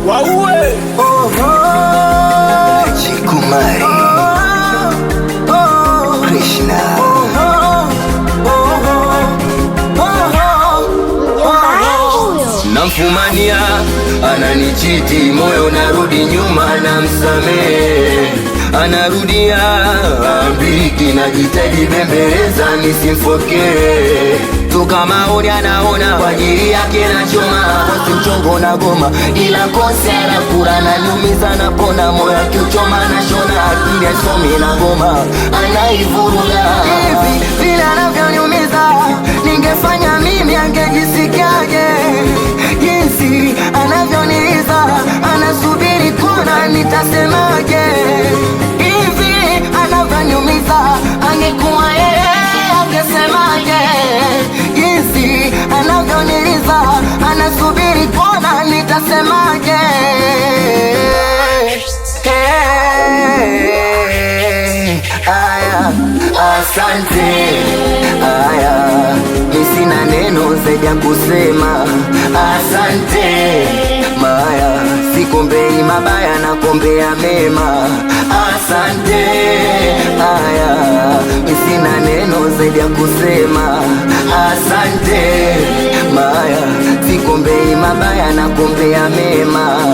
waue. Chikumari Krishna namfumania, ananichiti moyo narudi nyuma, namsamehe anarudia ambiki, najitahidi bembeleza nisimfokee, toka maoni anaona kwa ajili yake nachoma, mchongo na goma ila kose anakura na nyumiza na pona, moyo akiuchoma na shona, akili asomi na goma anaivuruga hivi vile anavyoniumiza, ningefanya mimi angejisikiaje? Jinsi anavyoniza anasubiri kuna nitasemaje? Hivi anavyoniumiza angekuwa yeye angesemaje? Jinsi anavyoniza anasubiri kuna nitasemaje? Aya, asante. Aya, sina neno zaidi ya kusema asante. Maya, sikombei mabaya na kombea mema. Asante. Aya, sina neno zaidi ya kusema asante. Maya, sikombei mabaya na kombea mema.